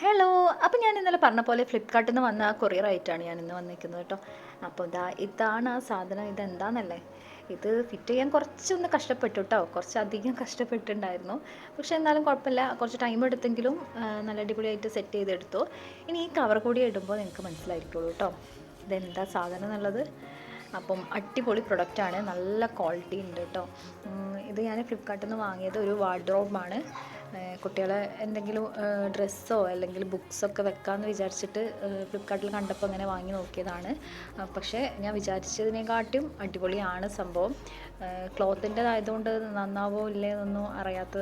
Hello. അപ്പോൾ ഞാൻ ഇന്നലെ പറഞ്ഞ പോലെ ഫ്ലിപ്കാർട്ടിൽ നിന്ന് വന്ന കൊറിയർ ആയിട്ടാണ് ഞാൻ ഇന്ന് വന്നിരിക്കുന്നത് കേട്ടോ. അപ്പോൾ ഇതാണ് ആ സാധനം. ഇതെന്താണെന്നല്ലേ, ഇത് ഫിറ്റ് ചെയ്യാൻ കുറച്ചൊന്ന് കഷ്ടപ്പെട്ടു കേട്ടോ, കുറച്ചധികം കഷ്ടപ്പെട്ടിട്ടുണ്ടായിരുന്നു. പക്ഷെ എന്നാലും കുഴപ്പമില്ല, കുറച്ച് ടൈം എടുത്തെങ്കിലും നല്ല അടിപൊളിയായിട്ട് സെറ്റ് ചെയ്തെടുത്തു. ഇനി ഈ കവർ കൂടി ഇടുമ്പോൾ നിങ്ങൾക്ക് മനസ്സിലായിരിക്കുള്ളൂ കേട്ടോ ഇതെന്താ സാധനം എന്നുള്ളത്. അപ്പം അടിപൊളി പ്രൊഡക്റ്റാണ്, നല്ല ക്വാളിറ്റി ഉണ്ട് കേട്ടോ. ഇത് ഞാൻ ഫ്ലിപ്കാർട്ടിൽ നിന്ന് വാങ്ങിയത് ഒരു വാർഡ്രോബാണ്. കുട്ടികളെ എന്തെങ്കിലും ഡ്രസ്സോ അല്ലെങ്കിൽ ബുക്സൊക്കെ വെക്കാമെന്ന് വിചാരിച്ചിട്ട് ഫ്ലിപ്കാർട്ടിൽ കണ്ടപ്പോൾ അങ്ങനെ വാങ്ങി നോക്കിയതാണ്. പക്ഷേ ഞാൻ വിചാരിച്ചതിനെക്കാട്ടും അടിപൊളിയാണ് സംഭവം. ക്ലോത്തിൻ്റെതായതുകൊണ്ട് നന്നാവോ ഇല്ലേ എന്നൊന്നും അറിയാത്ത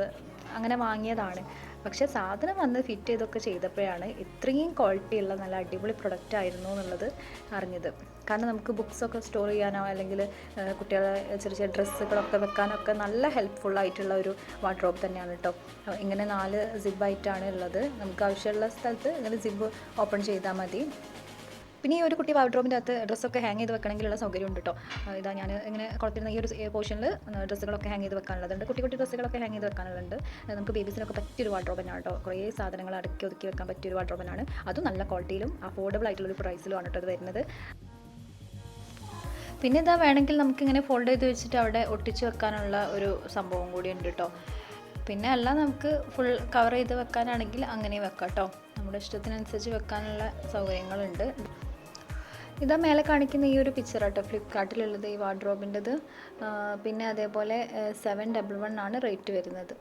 അങ്ങനെ വാങ്ങിയതാണ്. പക്ഷേ സാധനം വന്ന് ഫിറ്റ് ചെയ്തൊക്കെ ചെയ്തപ്പോഴാണ് ഇത്രയും ക്വാളിറ്റി ഉള്ള നല്ല അടിപൊളി പ്രൊഡക്റ്റ് ആയിരുന്നു എന്നുള്ളത് അറിഞ്ഞത്. കാരണം നമുക്ക് ബുക്സൊക്കെ സ്റ്റോർ ചെയ്യാനോ അല്ലെങ്കിൽ കുട്ടികളെ ചെറിയ ചെറിയ ഡ്രസ്സുകളൊക്കെ വെക്കാനൊക്കെ നല്ല ഹെൽപ്ഫുള്ളായിട്ടുള്ള ഒരു വാർഡ്രോബ് തന്നെയാണ് കേട്ടോ. ഇങ്ങനെ 4 സിബായിട്ടാണ് ഉള്ളത്. നമുക്ക് ആവശ്യമുള്ള സ്ഥലത്ത് ഇങ്ങനെ സിബ് ഓപ്പൺ ചെയ്താൽ മതി. പിന്നെ ഈ ഒരു കുട്ടി വാർഡ്രോബിൻ്റെ അകത്ത് ഡ്രസ്സൊക്കെ ഹാങ് ചെയ്ത് വെക്കണമെങ്കിലുള്ള സൗകര്യം ഉണ്ട് കേട്ടോ. ഇതാ ഞാൻ ഇങ്ങനെ കൊടുത്തിരുന്ന ഈ ഒരു പോർഷനിൽ ഡ്രസ്സുകളൊക്കെ ഹാങ് ചെയ്ത് വെക്കാനുള്ളതുണ്ട്, കുട്ടി ഡ്രസ്സുകളൊക്കെ ഹാങ് ചെയ്ത് വെക്കാനുള്ളതുണ്ട്. നമുക്ക് ബേബീസിനൊക്കെ പറ്റിയൊരു വാർഡ്രോബനാണ് കേട്ടോ. കുറേ സാധനങ്ങൾ അടക്കി ഒതുക്കി വെക്കാൻ പറ്റിയൊരു വാർഡ്രോബനാണ്. അതും നല്ല ക്വാളിറ്റിയിലും അഫോർഡബിൾ ആയിട്ടുള്ളൊരു പ്രൈസിലുമാണ് കേട്ടോ അത് വരുന്നത്. പിന്നെ ഇതാ വേണമെങ്കിൽ നമുക്കിങ്ങനെ ഫോൾഡ് ചെയ്ത് വെച്ചിട്ട് അവിടെ ഒട്ടിച്ച് വെക്കാനുള്ള ഒരു സംഭവം കൂടി ഉണ്ട് കേട്ടോ. പിന്നെ അല്ല നമുക്ക് ഫുൾ കവർ ചെയ്ത് വെക്കാനാണെങ്കിൽ അങ്ങനെ വെക്കാം കേട്ടോ. നമ്മുടെ ഇഷ്ടത്തിനനുസരിച്ച് വെക്കാനുള്ള സൗകര്യങ്ങളുണ്ട്. ഇതാ മേലെ കാണിക്കുന്ന ഈ ഒരു പിക്ചർ കേട്ടോ ഫ്ലിപ്കാർട്ടിലുള്ളത്, ഈ വാർഡ്രോബിൻ്റെത്. പിന്നെ അതേപോലെ 711 ആണ് റേറ്റ് വരുന്നത്.